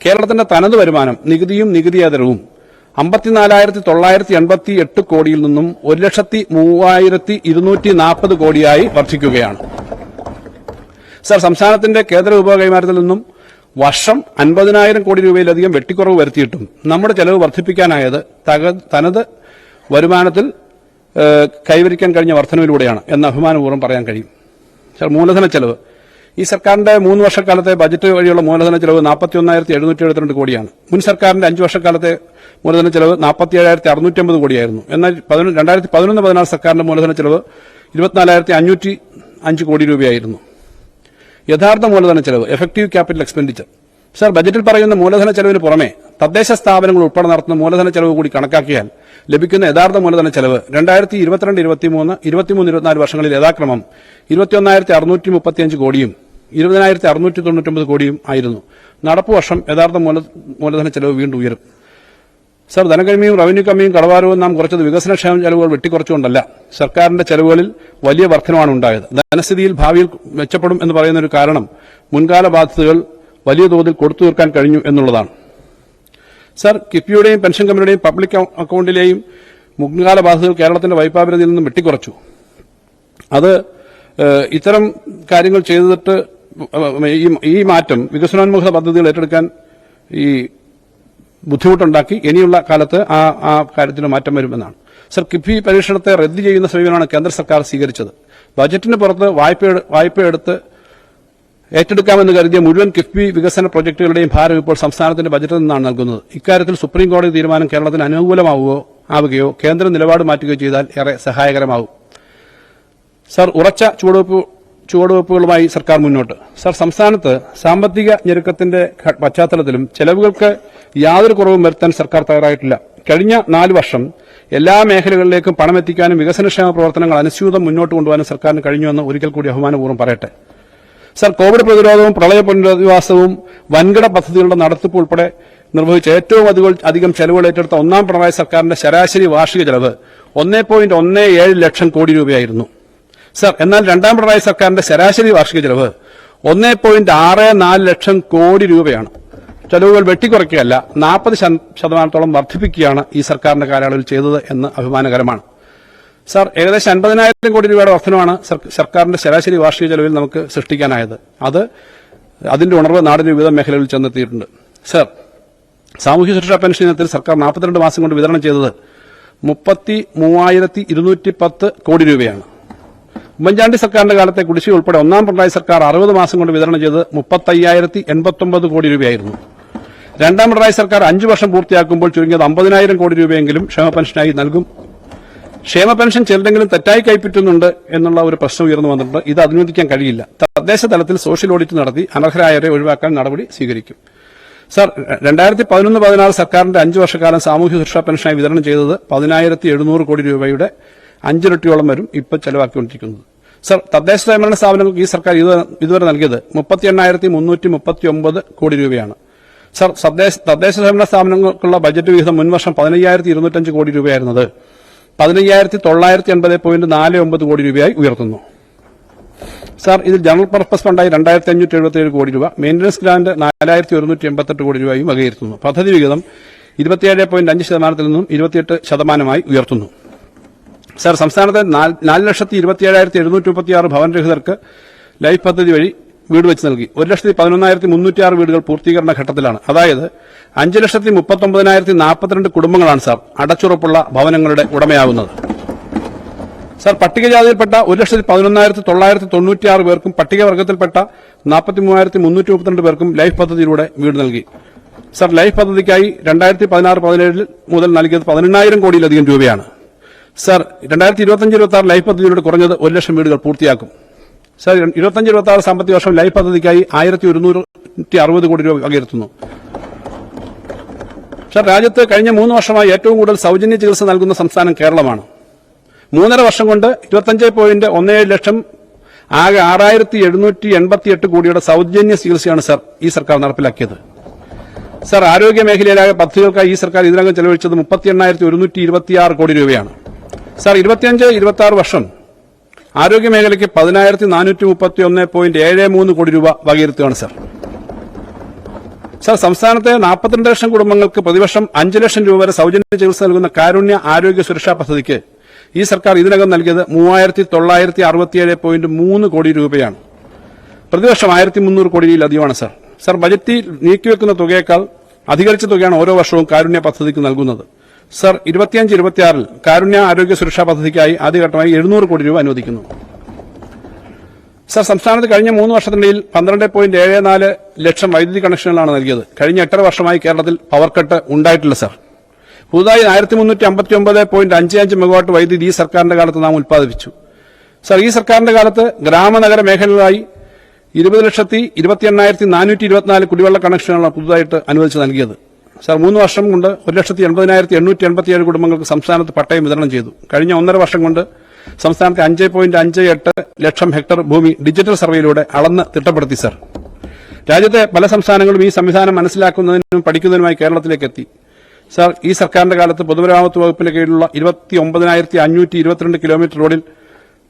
കേരളത്തിന്റെ തനത് വരുമാനം നികുതിയും നികുതിയേതരവും 54,988 കോടിയിൽ നിന്നും 1,03,240 കോടിയായി വർദ്ധിക്കുകയാണ്. സർ, സംസ്ഥാനത്തിന്റെ കേന്ദ്ര വിഭവ കൈമാറ്റത്തിൽ നിന്നും വർഷം 50,000 കോടി രൂപയിലധികം വെട്ടിക്കുറവ് വരുത്തിയിട്ടും നമ്മുടെ ചെലവ് വർദ്ധിപ്പിക്കാനായത് തനത് വരുമാനത്തിൽ കൈവരിക്കാൻ കഴിഞ്ഞ വർധനവിലൂടെയാണ് എന്ന് അഭിമാനപൂർവ്വം പറയാൻ കഴിയും. സർ, മൂലധന ചെലവ് ഈ സർക്കാരിന്റെ 3 വർഷക്കാലത്തെ ബജറ്റ് വഴിയുള്ള മൂലധന ചെലവ് 41,772 കോടിയാണ്. മുൻ സർക്കാരിന്റെ 5 വർഷക്കാലത്തെ മൂലധന ചെലവ് 47,650 കോടിയായിരുന്നു. എന്നാൽ 2011-14 സർക്കാരിന്റെ മൂലധന ചെലവ് 24,505 കോടി രൂപയായിരുന്നു. യഥാർത്ഥ മൂലധന ചെലവ് എഫക്റ്റീവ് ക്യാപിറ്റൽ എക്സ്പെൻഡിച്ചർ. സർ, ബജറ്റിൽ പറയുന്ന മൂലധന ചെലവിന് പുറമെ തദ്ദേശ സ്ഥാപനങ്ങൾ ഉൾപ്പെടെ നടത്തുന്ന മൂലധന ചെലവ് കൂടി കണക്കാക്കിയാൽ ലഭിക്കുന്ന യഥാർത്ഥ മൂലധന ചെലവ് 2022-23, 23-24 വർഷങ്ങളിൽ യഥാക്രമം 21,635 കോടിയും 20,699 കോടിയും ആയിരുന്നു. നടപ്പു വർഷം യഥാർത്ഥ മൂലധന ചെലവ് വീണ്ടും ഉയരും. സർ, ധനകമ്മിയും റവന്യൂ കമ്മിയും കടവാരവും നാം കുറച്ചത് വികസനക്ഷേമ ചെലവുകൾ വെട്ടിക്കുറച്ചുകൊണ്ടല്ല, സർക്കാരിന്റെ ചെലവുകളിൽ വലിയ വർധനമാണ് ഉണ്ടായത്. ധനസ്ഥിതിയിൽ ഭാവിയിൽ മെച്ചപ്പെടും എന്ന് പറയുന്ന ഒരു കാരണം മുൻകാല ബാധ്യതകൾ വലിയ തോതിൽ കൊടുത്തു തീർക്കാൻ കഴിഞ്ഞു എന്നുള്ളതാണ്. സർ, കിഫ്ബിയുടെയും പെൻഷൻ കമ്പനിയുടെയും പബ്ലിക് അക്കൌണ്ടിലെയും മുൻകാല ബാധ്യതകൾ കേരളത്തിന്റെ വായ്പാപരിധിയിൽ നിന്നും വെട്ടിക്കുറച്ചു. അത് ഇത്തരം കാര്യങ്ങൾ ചെയ്തിട്ട് ഈ മാറ്റം വികസനോന്മുഖ പദ്ധതികൾ ഏറ്റെടുക്കാൻ ഈ ബുദ്ധിമുട്ടുണ്ടാക്കി. ഇനിയുള്ള കാലത്ത് ആ കാര്യത്തിന് മാറ്റം വരുമെന്നാണ്. സർ, കിഫ്ബി പരീക്ഷണത്തെ റദ്ദ് ചെയ്യുന്ന സമീപനമാണ് കേന്ദ്ര സർക്കാർ സ്വീകരിച്ചത്. ബജറ്റിന് പുറത്ത് വായ്പയെടുത്ത് ഏറ്റെടുക്കാമെന്ന് കരുതിയ മുഴുവൻ കിഫ്ബി വികസന പ്രൊജക്ടുകളുടെയും ഭാരം ഇപ്പോൾ സംസ്ഥാനത്തിന്റെ ബജറ്റിൽ നിന്നാണ് നൽകുന്നത്. ഇക്കാര്യത്തിൽ സുപ്രീംകോടതി തീരുമാനം കേരളത്തിന് അനുകൂലമാവുകയോ കേന്ദ്ര നിലപാട് മാറ്റുകയോ ചെയ്താൽ ഏറെ സഹായകരമാവും. സർ, ഉറച്ച ചുവടുവയ്പ്പുകളുമായി സർക്കാർ മുന്നോട്ട്. സർ, സംസ്ഥാനത്ത് സാമ്പത്തിക ഞെരുക്കത്തിന്റെ പശ്ചാത്തലത്തിലും ചെലവുകൾക്ക് യാതൊരു കുറവും വരുത്താൻ സർക്കാർ തയ്യാറായിട്ടില്ല. കഴിഞ്ഞ 4 വർഷം എല്ലാ മേഖലകളിലേക്കും പണമെത്തിക്കാനും വികസനക്ഷേമ പ്രവർത്തനങ്ങൾ അനുസ്യൂതം മുന്നോട്ട് കൊണ്ടുപോകാനും സർക്കാരിന് കഴിഞ്ഞുവെന്ന് ഒരിക്കൽ കൂടി അഭിമാനപൂർവ്വം പറയട്ടെ. സർ, കോവിഡ് പ്രതിരോധവും പ്രളയ പുനരധിവാസവും വൻകിട പദ്ധതികളുടെ നടത്തിപ്പ് ഉൾപ്പെടെ നിർവഹിച്ച ഏറ്റവും അധികം ചെലവുകൾ ഏറ്റെടുത്ത ഒന്നാം പിണറായി സർക്കാരിന്റെ ശരാശരി വാർഷിക ചെലവ് 1.17 ലക്ഷം കോടി രൂപയായിരുന്നു. സർ, എന്നാൽ രണ്ടാം പിണറായി സർക്കാരിന്റെ ശരാശരി വാർഷിക ചെലവ് 1.64 ലക്ഷം കോടി രൂപയാണ്. ചെലവുകൾ വെട്ടിക്കുറയ്ക്കുകയല്ല, 40% വർദ്ധിപ്പിക്കുകയാണ് ഈ സർക്കാരിന്റെ കാലയളവിൽ ചെയ്തത് എന്ന് അഭിമാനകരമാണ്. സർ, ഏകദേശം 50,000 കോടി രൂപയുടെ വർധനമാണ് സർക്കാരിന്റെ ശരാശരി വാർഷിക ചെലവിൽ നമുക്ക് സൃഷ്ടിക്കാനായത്. അതിന്റെ ഉണർവ് നാടിന്റെ വിവിധ മേഖലകളിൽ ചെന്നെത്തിയിട്ടുണ്ട്. സർ, സാമൂഹ്യ സുരക്ഷാ പെൻഷൻ ഇനത്തിൽ സർക്കാർ 42 മാസം കൊണ്ട് വിതരണം ചെയ്തത് 33,210 കോടി രൂപയാണ്. ഉമ്മൻചാണ്ടി സർക്കാരിന്റെ കാലത്തെ കുടിശ്ശിക ഉൾപ്പെടെ ഒന്നാം പിണറായി സർക്കാർ 60 മാസം കൊണ്ട് വിതരണം ചെയ്തത് 35,089 കോടി രൂപയായിരുന്നു. രണ്ടാം പിണറായി സർക്കാർ 5 വർഷം പൂർത്തിയാക്കുമ്പോൾ ചുരുങ്ങിയത് 50,000 കോടി രൂപയെങ്കിലും ക്ഷേമ പെൻഷനായി നൽകും. ക്ഷേമ പെൻഷൻ ചിലരെങ്കിലും തെറ്റായി കൈപ്പറ്റുന്നുണ്ട് എന്നുള്ള ഒരു പ്രശ്നം ഉയർന്നു വന്നിട്ടുണ്ട്. ഇത് അനുവദിക്കാൻ കഴിയില്ല. തദ്ദേശ തലത്തിൽ സോഷ്യൽ ഓഡിറ്റ് നടത്തി അനർഹരായവരെ ഒഴിവാക്കാൻ നടപടി സ്വീകരിക്കും. സർ, 2011-14 സർക്കാരിന്റെ 5 വർഷക്കാലം സാമൂഹ്യ സുരക്ഷാ പെൻഷനായി വിതരണം ചെയ്തത് 10,700 കോടി രൂപയുടെ 5 ഇരട്ടിയോളം വരും ഇപ്പോൾ ചെലവാക്കിക്കൊണ്ടിരിക്കുന്നത്. സർ, തദ്ദേശ സ്വയംഭരണ സ്ഥാപനങ്ങൾക്ക് ഈ സർക്കാർ ഇതുവരെ നൽകിയത് 38,339 കോടി രൂപയാണ്. സർ, തദ്ദേശ സ്വയംഭരണ സ്ഥാപനങ്ങൾക്കുള്ള ബജറ്റ് വിഹിതം മുൻവർഷം 15,205 കോടി രൂപയായിരുന്നത് 15,980.49 കോടി രൂപയായി ഉയർത്തുന്നു. സർ, ഇതിൽ ജനറൽ പർപ്പസ് ഫണ്ടായി 2,577 കോടി രൂപ, മെയിന്റനൻസ് ഗ്രാന്റ് 4,188 കോടി രൂപയും വകയിരുത്തുന്നു. പദ്ധതി വിഹിതം 27.5% നിന്നും 28% ഉയർത്തുന്നു. സർ, സംസ്ഥാനത്തെ 4,27,736 ഭവനരഹിതർക്ക് ലൈഫ് പദ്ധതി വഴി വീട് വെച്ച് നൽകി. 1,11,306 വീടുകൾ പൂർത്തീകരണ ഘട്ടത്തിലാണ്. അതായത് 5,39,042 കുടുംബങ്ങളാണ് സർ അടച്ചുറപ്പുള്ള ഭവനങ്ങളുടെ ഉടമയാകുന്നത്. സർ, പട്ടികജാതിയിൽപ്പെട്ട 1,11,996 പേർക്കും പട്ടികവർഗത്തിൽപ്പെട്ട 43,332 പേർക്കും ലൈഫ് പദ്ധതിയിലൂടെ വീട് നൽകി. സർ, ലൈഫ് പദ്ധതിക്കായി 2016-17 മുതൽ നൽകിയത് 18,000 കോടിയിലധികം രൂപയാണ്. സർ, 2025-26 ലൈഫ് പദ്ധതിയിലൂടെ കുറഞ്ഞത് 1 ലക്ഷം വീടുകൾ പൂർത്തിയാക്കും. സർ, 25-26 സാമ്പത്തിക വർഷം ലൈഫ് പദ്ധതിക്കായി 1,160 കോടി രൂപ വകയിരുത്തുന്നു. സർ, രാജ്യത്ത് കഴിഞ്ഞ 3 വർഷമായി ഏറ്റവും കൂടുതൽ സൌജന്യ ചികിത്സ നൽകുന്ന സംസ്ഥാനം കേരളമാണ്. 3.5 വർഷം കൊണ്ട് 25.17 ലക്ഷം ആകെ 6,788 കോടിയുടെ സൌജന്യ ചികിത്സയാണ് സർ ഈ സർക്കാർ നടപ്പിലാക്കിയത്. സർ, ആരോഗ്യ മേഖലയിലായ പദ്ധതികൾക്കായി ഈ സർക്കാർ ഇതിനകം ചെലവഴിച്ചത് 38,126 കോടി രൂപയാണ്. സർ, 25-26 വർഷം ആരോഗ്യ മേഖലയ്ക്ക് 10,431.73 കോടി രൂപ വകയിരുത്തുകയാണ് സർ. സർ, സംസ്ഥാനത്തെ 42 ലക്ഷം കുടുംബങ്ങൾക്ക് പ്രതിവർഷം 5 ലക്ഷം രൂപ വരെ സൌജന്യ ചികിത്സ നൽകുന്ന കാരുണ്യ ആരോഗ്യ സുരക്ഷാ പദ്ധതിക്ക് ഈ സർക്കാർ ഇതിനകം നൽകിയത് 3967.3 കോടി രൂപയാണ്. പ്രതിവർഷം 1300 കോടിയിലധികമാണ് സർ. സർ, ബജറ്റിൽ നീക്കിവെക്കുന്ന തുകയേക്കാൾ അധികരിച്ച തുകയാണ് ഓരോ വർഷവും കാരുണ്യ പദ്ധതിക്ക് നൽകുന്നത്. സർ, 25-26 കാരുണ്യ ആരോഗ്യ സുരക്ഷാ പദ്ധതിക്കായി ആദ്യഘട്ടമായി 700 കോടി രൂപ അനുവദിക്കുന്നു. സർ, സംസ്ഥാനത്ത് കഴിഞ്ഞ 3 വർഷത്തിനിടയിൽ 12.74 ലക്ഷം വൈദ്യുതി കണക്ഷനുകളാണ് നൽകിയത്. കഴിഞ്ഞ 8 വർഷമായി കേരളത്തിൽ പവർ കട്ട് ഉണ്ടായിട്ടില്ല സർ. പുതുതായി 1359.55 മെഗാവാട്ട് വൈദ്യുതി ഈ സർക്കാരിന്റെ കാലത്ത് നാം ഉൽപ്പാദിപ്പിച്ചു. സർ, ഈ സർക്കാരിന്റെ കാലത്ത് ഗ്രാമനഗര മേഖലകളായി 20,28,424 കുടിവെള്ള കണക്ഷനുകളാണ് പുതുതായിട്ട് അനുവദിച്ച് നൽകിയത്. സർ, 3 വർഷം കൊണ്ട് 1,80,887 കുടുംബങ്ങൾക്ക് സംസ്ഥാനത്ത് പട്ടയം വിതരണം ചെയ്തു. കഴിഞ്ഞ 1.5 വർഷം കൊണ്ട് സംസ്ഥാനത്തെ 5.58 ലക്ഷം ഹെക്ടർ ഭൂമി ഡിജിറ്റൽ സർവേയിലൂടെ അളന്ന് തിട്ടപ്പെടുത്തി. സർ, രാജ്യത്തെ പല സംസ്ഥാനങ്ങളും ഈ സംവിധാനം മനസ്സിലാക്കുന്നതിനും പഠിക്കുന്നതിനുമായി കേരളത്തിലേക്ക് എത്തി. സർ, ഈ സർക്കാരിന്റെ കാലത്ത് പൊതുമരാമത്ത് വകുപ്പിന്റെ കീഴിലുള്ള 29,522 കിലോമീറ്റർ റോഡിൽ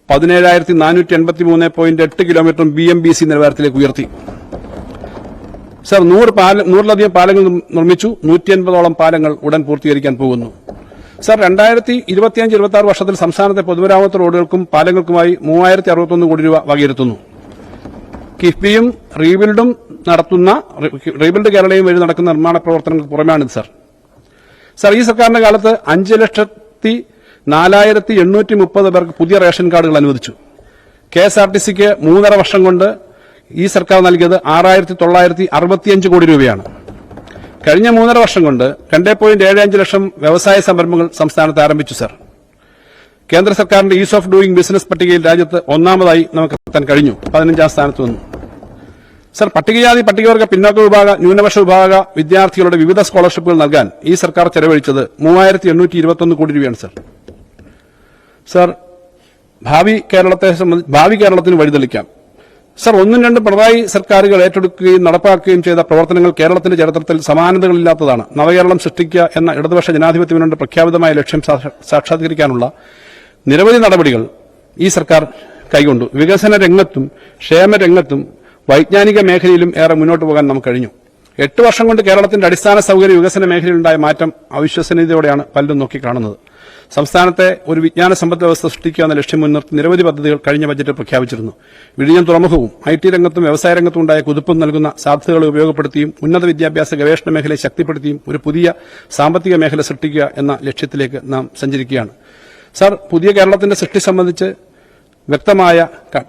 17,483.8 കിലോമീറ്ററും BMBC നിലവാരത്തിലേക്ക് ഉയർത്തി. സർ, 100-ലധികം പാലങ്ങൾ നിർമ്മിച്ചു. 180ഓളം പാലങ്ങൾ ഉടൻ പൂർത്തീകരിക്കാൻ പോകുന്നു. സർ, 2025-26 വർഷത്തിൽ സംസ്ഥാനത്തെ പൊതുമരാമത്ത് റോഡുകൾക്കും പാലങ്ങൾക്കുമായി 3061 കോടി രൂപ വകയിരുത്തുന്നു. കിഫ്ബിയും റീബിൽഡ് കേരളയും വഴി നടക്കുന്ന നിർമ്മാണ പ്രവർത്തനങ്ങൾക്ക് പുറമെയാണിത്. സർ, ഈ സർക്കാരിന്റെ കാലത്ത് 5,04,830 പേർക്ക് പുതിയ റേഷൻ കാർഡുകൾ അനുവദിച്ചു. KSRTCക്ക് 3.5 വർഷം കൊണ്ട് ഈ സർക്കാർ നൽകിയത് 6,965 കോടി രൂപയാണ്. കഴിഞ്ഞ 3.5 വർഷം കൊണ്ട് 2.75 ലക്ഷം വ്യവസായ സംരംഭങ്ങൾ സംസ്ഥാനത്ത് ആരംഭിച്ചു. സർ, കേന്ദ്ര സർക്കാരിന്റെ ഈസ് ഓഫ് ഡൂയിങ് ബിസിനസ് പട്ടികയിൽ രാജ്യത്ത് ഒന്നാമതായി നമുക്ക് എത്താൻ കഴിഞ്ഞു. 15ാം സ്ഥാനത്ത് വന്നു. സർ, പട്ടികജാതി പട്ടികവർഗ പിന്നോക്ക വിഭാഗ ന്യൂനപക്ഷ വിഭാഗ വിദ്യാർത്ഥികളുടെ വിവിധ സ്കോളർഷിപ്പുകൾ നൽകാൻ ഈ സർക്കാർ ചെലവഴിച്ചത് 3,821 കോടി രൂപയാണ്. സർ, ഭാവി കേരളത്തിന് വഴിതെളിക്കാം. സർ, 1-2 പിണറായി സർക്കാരുകൾ ഏറ്റെടുക്കുകയും നടപ്പാക്കുകയും ചെയ്ത പ്രവർത്തനങ്ങൾ കേരളത്തിന്റെ ചരിത്രത്തിൽ സമാനതകളില്ലാത്തതാണ്. നവകേരളം സൃഷ്ടിക്കുക എന്ന ഇടതുപക്ഷ ജനാധിപത്യ മുന്നണിയുടെ പ്രഖ്യാപിതമായ ലക്ഷ്യം സാക്ഷാത്കരിക്കാനുള്ള നിരവധി നടപടികൾ ഈ സർക്കാർ കൈക്കൊണ്ടു. വികസന രംഗത്തും ക്ഷേമരംഗത്തും വൈജ്ഞാനിക മേഖലയിലും ഏറെ മുന്നോട്ട് പോകാൻ നമുക്ക് കഴിഞ്ഞു. 8 വർഷം കൊണ്ട് കേരളത്തിന്റെ അടിസ്ഥാന സൌകര്യ വികസന മേഖലയിലുണ്ടായ മാറ്റം അവിശ്വസനീയതയോടെയാണ് പലരും നോക്കിക്കാണുന്നത്. സംസ്ഥാനത്തെ ഒരു വിജ്ഞാന സമ്പദ് വ്യവസ്ഥ സൃഷ്ടിക്കുക എന്ന ലക്ഷ്യം മുൻനിർത്തി നിരവധി പദ്ധതികൾ കഴിഞ്ഞ ബജറ്റിൽ പ്രഖ്യാപിച്ചിരുന്നു. വിഴിഞ്ഞം തുറമുഖവും IT രംഗത്തും വ്യവസായ രംഗത്തും ഉണ്ടായ കുതിപ്പ് നൽകുന്ന സാധ്യതകളെ ഉപയോഗപ്പെടുത്തിയും ഉന്നത വിദ്യാഭ്യാസ ഗവേഷണ മേഖലയെ ശക്തിപ്പെടുത്തിയും ഒരു പുതിയ സാമ്പത്തിക മേഖല സൃഷ്ടിക്കുക എന്ന ലക്ഷ്യത്തിലേക്ക് നാം സഞ്ചരിക്കുകയാണ്. സർ, പുതിയ കേരളത്തിന്റെ സൃഷ്ടി സംബന്ധിച്ച് വ്യക്തമായ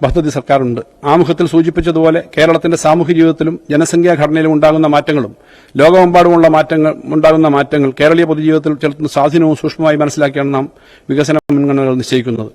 പദ്ധതി സർക്കാരുണ്ട്. ആമുഖത്തിൽ സൂചിപ്പിച്ചതുപോലെ കേരളത്തിന്റെ സാമൂഹ്യ ജീവിതത്തിലും ജനസംഖ്യാ ഘടനയിലും ഉണ്ടാകുന്ന മാറ്റങ്ങളും ലോകമെമ്പാടുമുണ്ടാകുന്ന മാറ്റങ്ങൾ കേരളീയ പൊതുജീവിതത്തിൽ ചെലുത്തുന്ന സ്വാധീനവും സൂക്ഷ്മമായി മനസ്സിലാക്കിയാണ് നാം വികസന മുൻഗണനകൾ നിശ്ചയിക്കുന്നത്.